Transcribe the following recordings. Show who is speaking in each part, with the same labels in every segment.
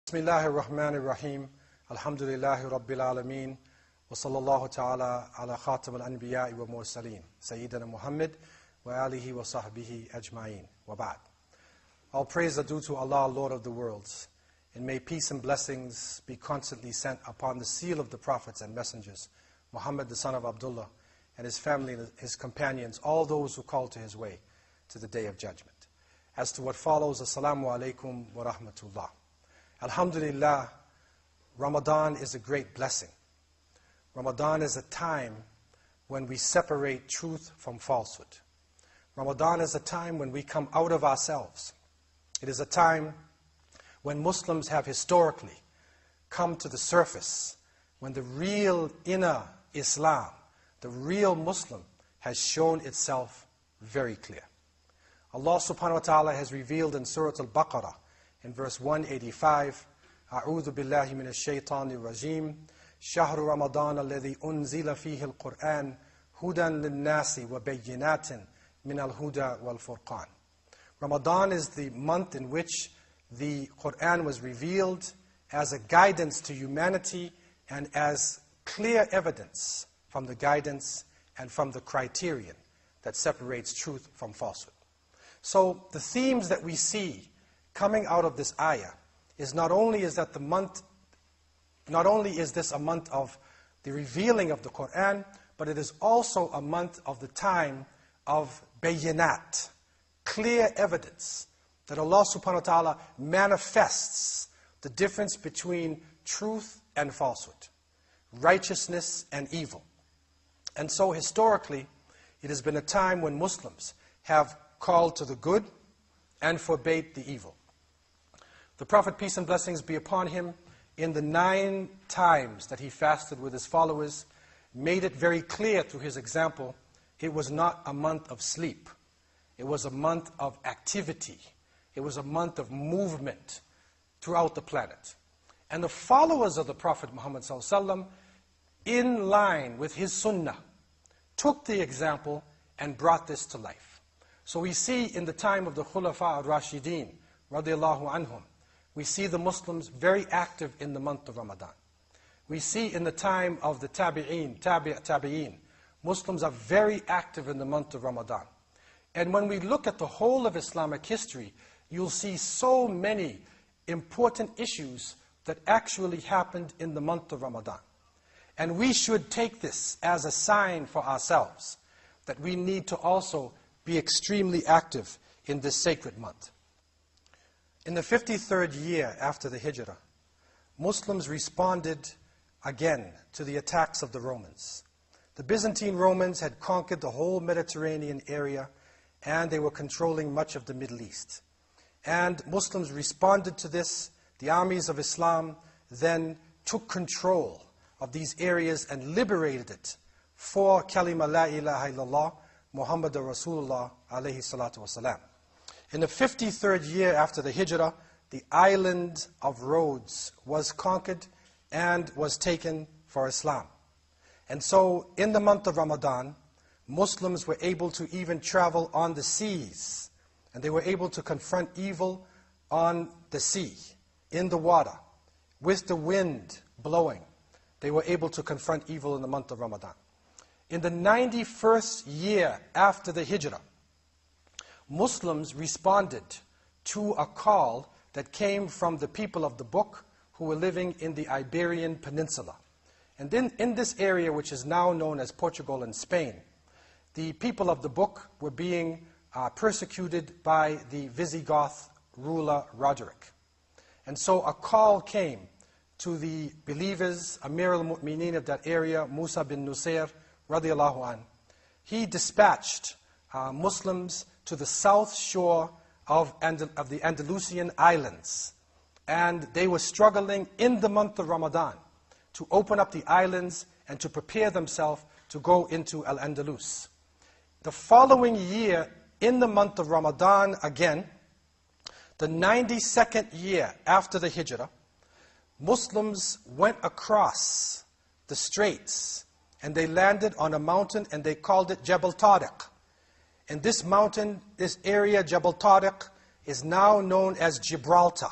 Speaker 1: Bismillahir Rahmanir Rahim. Alhamdulillahi Rabbil Alameen. Wa sallallahu ta'ala ala khatam al-anbiya'i wa mursaleen. Sayyidina Muhammad wa alihi wa sahbihi ajma'een. Wa ba'd. All praise are due to Allah, Lord of the worlds. And may peace and blessings be constantly sent upon the seal of the prophets and messengers, Muhammad the son of Abdullah, and his family and his companions, all those who call to his way to the day of judgment. As to what follows, Assalamu alaikum wa rahmatullah. Alhamdulillah, Ramadan is a great blessing. Ramadan is a time when we separate truth from falsehood. Ramadan is a time when we come out of ourselves. It is a time when Muslims have historically come to the surface, when the real inner Islam, the real Muslim, has shown itself very clear. Allah subhanahu wa ta'ala has revealed in Surah Al-Baqarah, in verse 185, أعوذ بالله من الشيطان الرجيم شهر رمضان الذي أنزل فيه القرآن هدى للناس وبينات من الهدى والفرقان. Ramadan is the month in which the Quran was revealed as a guidance to humanity and as clear evidence from the guidance and from the criterion that separates truth from falsehood. So the themes that we see coming out of this ayah is not only is this a month of the revealing of the Quran, but it is also a month of the time of bayinat, clear evidence that Allah subhanahu wa ta'ala manifests the difference between truth and falsehood, righteousness and evil. And so historically, it has been a time when Muslims have called to the good and forbade the evil. The Prophet, peace and blessings be upon him, in the 9 times that he fasted with his followers, made it very clear through his example, it was not a month of sleep. It was a month of activity. It was a month of movement throughout the planet. And the followers of the Prophet Muhammad ﷺ, in line with his sunnah, took the example and brought this to life. So we see in the time of the Khulafa al-Rashideen, radiallahu anhum, we see the Muslims very active in the month of Ramadan. We see in the time of the tabi'een, Muslims are very active in the month of Ramadan. And when we look at the whole of Islamic history, you'll see so many important issues that actually happened in the month of Ramadan. And we should take this as a sign for ourselves that we need to also be extremely active in this sacred month. In the 53rd year after the Hijrah, Muslims responded again to the attacks of the Romans. The Byzantine Romans had conquered the whole Mediterranean area, and they were controlling much of the Middle East. And Muslims responded to this. The armies of Islam then took control of these areas and liberated it for kalima la ilaha illallah, Muhammadur Rasulullah alayhi salatu wasalam. In the 53rd year after the Hijrah, the island of Rhodes was conquered and was taken for Islam. And so in the month of Ramadan, Muslims were able to even travel on the seas, and they were able to confront evil on the sea, in the water, with the wind blowing. They were able to confront evil in the month of Ramadan. In the 91st year after the Hijrah, Muslims responded to a call that came from the people of the book who were living in the Iberian Peninsula. And then in this area, which is now known as Portugal and Spain, the people of the book were being persecuted by the Visigoth ruler Roderick. And so a call came to the believers, Amir al-Mu'mineen of that area, Musa bin Nusayr, radiallahu an. He dispatched Muslims to the south shore of the Andalusian islands. And they were struggling in the month of Ramadan to open up the islands and to prepare themselves to go into Al-Andalus. The following year, in the month of Ramadan again, the 92nd year after the Hijrah, Muslims went across the straits and they landed on a mountain and they called it Jabal Tariq. And this mountain, this area, Jabal Tariq, is now known as Gibraltar.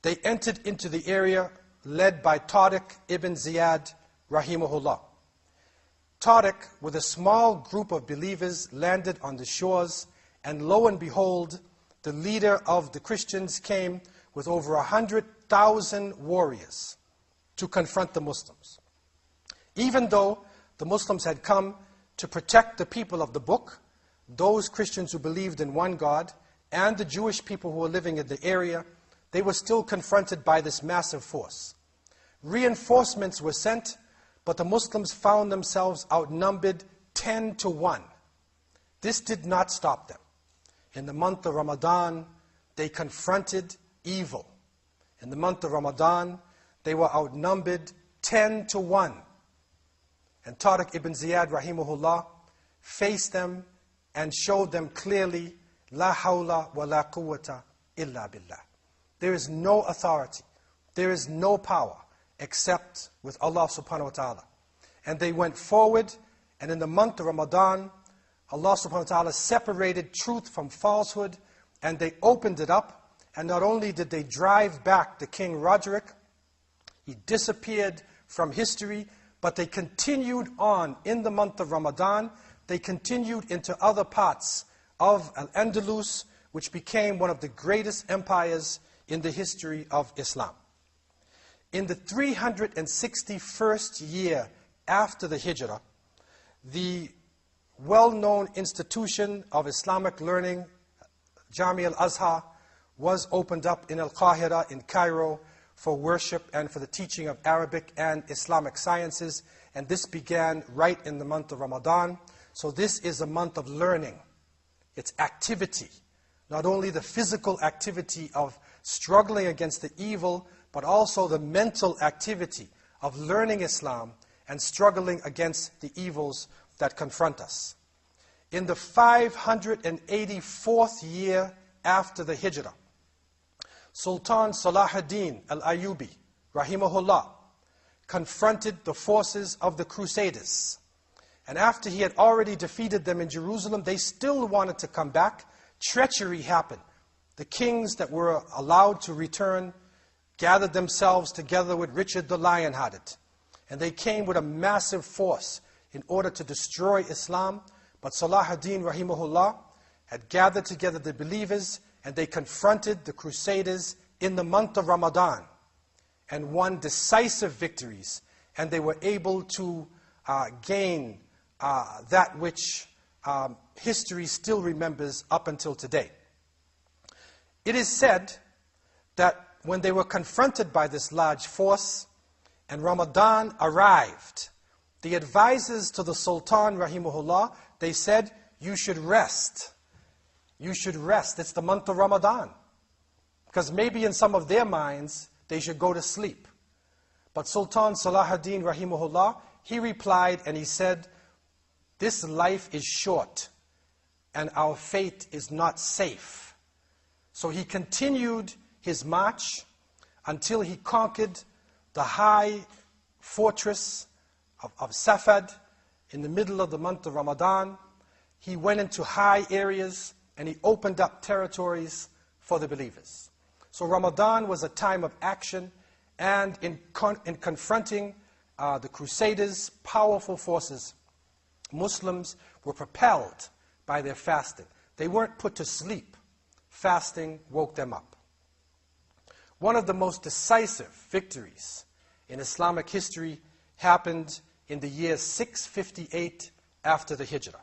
Speaker 1: they entered into the area led by Tariq ibn Ziyad, rahimahullah. Tariq, with a small group of believers, landed on the shores, and lo and behold, the leader of the Christians came with over 100,000 warriors to confront the Muslims. Even though the Muslims had come to protect the people of the book, those Christians who believed in one God, and the Jewish people who were living in the area, they were still confronted by this massive force. Reinforcements were sent, but the Muslims found themselves outnumbered 10 to 1. This did not stop them. In the month of Ramadan, they confronted evil. In the month of Ramadan, they were outnumbered 10 to 1. And Tariq ibn Ziyad, rahimahullah, faced them and showed them clearly, La hawla wa la quwwata illa billah. There is no authority, there is no power except with Allah subhanahu wa ta'ala. And they went forward, and in the month of Ramadan, Allah subhanahu wa ta'ala separated truth from falsehood, and they opened it up. And not only did they drive back the King Roderick, he disappeared from history, but they continued on in the month of Ramadan. They continued into other parts of Al-Andalus, which became one of the greatest empires in the history of Islam. In the 361st year after the Hijrah, the well-known institution of Islamic learning, Jami al-Azhar, was opened up in Al-Qahira in Cairo for worship and for the teaching of Arabic and Islamic sciences. And this began right in the month of Ramadan. So this is a month of learning. It's activity. Not only the physical activity of struggling against the evil, but also the mental activity of learning Islam and struggling against the evils that confront us. In the 584th year after the Hijrah, Sultan Salahuddin al-Ayyubi, rahimahullah, confronted the forces of the Crusaders. And after he had already defeated them in Jerusalem, they still wanted to come back. Treachery happened. The kings that were allowed to return gathered themselves together with Richard the Lion-Hearted. And they came with a massive force in order to destroy Islam. But Salahuddin, rahimahullah, had gathered together the believers, and they confronted the Crusaders in the month of Ramadan and won decisive victories. And they were able to gain that which history still remembers up until today. It is said that when they were confronted by this large force and Ramadan arrived, the advisors to the Sultan, rahimahullah, they said, you should rest. You should rest. It's the month of Ramadan. Because maybe in some of their minds, they should go to sleep. But Sultan Salahuddin, rahimahullah, he replied and he said, this life is short and our fate is not safe. So he continued his march until he conquered the high fortress of Safad in the middle of the month of Ramadan. He went into high areas and he opened up territories for the believers. So Ramadan was a time of action, and in confronting the Crusaders' powerful forces, Muslims were propelled by their fasting. They weren't put to sleep. Fasting woke them up. One of the most decisive victories in Islamic history happened in the year 658 after the Hijrah.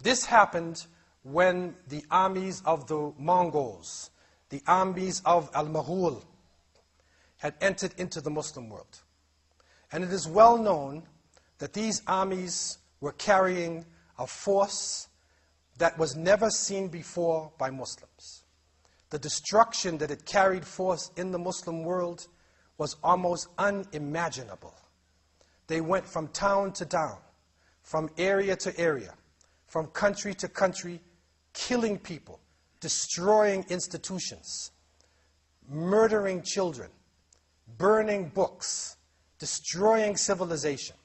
Speaker 1: This happened when the armies of the Mongols, the armies of Al-Maghul, had entered into the Muslim world. And it is well known that these armies were carrying a force that was never seen before by Muslims. The destruction that it carried forth in the Muslim world was almost unimaginable. They went from town to town, from area to area, from country to country, killing people, destroying institutions, murdering children, burning books, destroying civilization.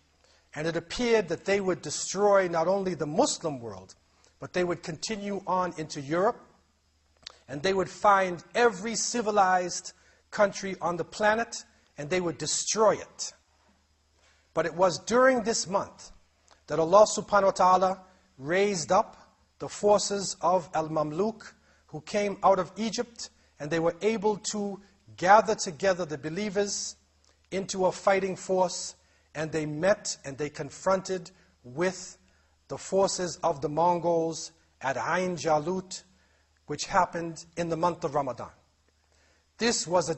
Speaker 1: And it appeared that they would destroy not only the Muslim world, but they would continue on into Europe, and they would find every civilized country on the planet, and they would destroy it. But it was during this month that Allah subhanahu wa ta'ala raised up the forces of Al-Mamluk who came out of Egypt, and they were able to gather together the believers into a fighting force, and they met and they confronted with the forces of the Mongols at Ain Jalut, which happened in the month of Ramadan. This was a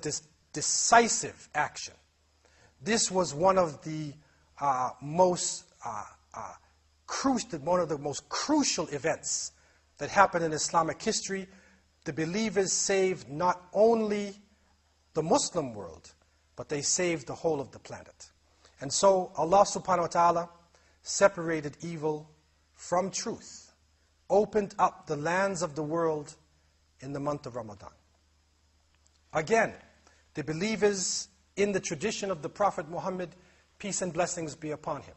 Speaker 1: decisive action. This was one of the most crucial events that happened in Islamic history. The believers saved not only the Muslim world, but they saved the whole of the planet. And so Allah subhanahu wa ta'ala separated evil from truth, opened up the lands of the world in the month of Ramadan. Again, the believers in the tradition of the Prophet Muhammad, peace and blessings be upon him,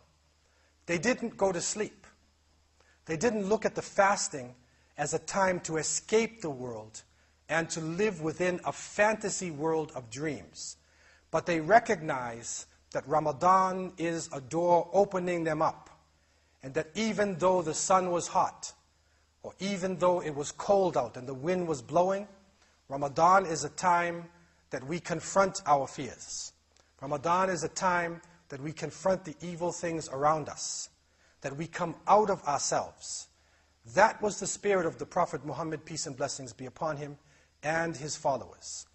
Speaker 1: they didn't go to sleep. They didn't look at the fasting as a time to escape the world and to live within a fantasy world of dreams. But they recognize that Ramadan is a door opening them up, and that even though the sun was hot, or even though it was cold out and the wind was blowing, Ramadan is a time that we confront our fears. Ramadan is a time that we confront the evil things around us, that we come out of ourselves. That was the spirit of the Prophet Muhammad, peace and blessings be upon him, and his followers.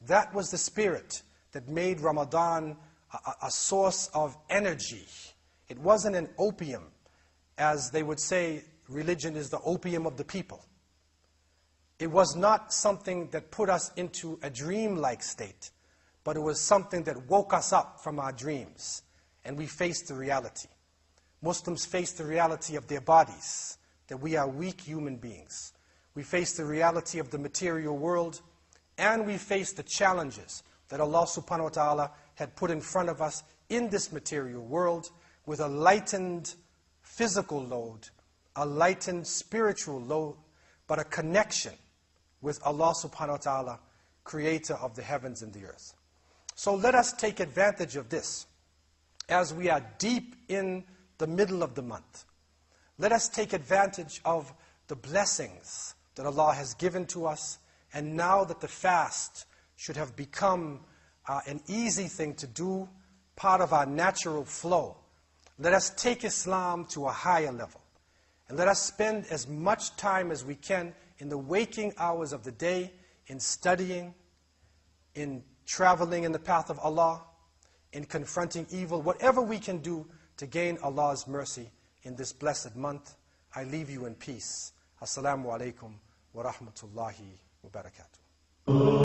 Speaker 1: That was the spirit that made Ramadan a source of energy. It wasn't an opium, as they would say, religion is the opium of the people. It was not something that put us into a dream-like state, but it was something that woke us up from our dreams, and we faced the reality. Muslims face the reality of their bodies, that we are weak human beings. We face the reality of the material world, and we face the challenges that Allah subhanahu wa ta'ala had put in front of us in this material world, with a lightened physical load, a lightened spiritual load, but a connection with Allah subhanahu wa ta'ala, creator of the heavens and the earth. So let us take advantage of this as we are deep in the middle of the month. Let us take advantage of the blessings that Allah has given to us, and now that the fast should have become an easy thing to do, part of our natural flow, let us take Islam to a higher level. And let us spend as much time as we can in the waking hours of the day, in studying, in traveling in the path of Allah, in confronting evil, whatever we can do to gain Allah's mercy in this blessed month. I leave you in peace. Assalamu alaikum wa rahmatullahi wa barakatuh.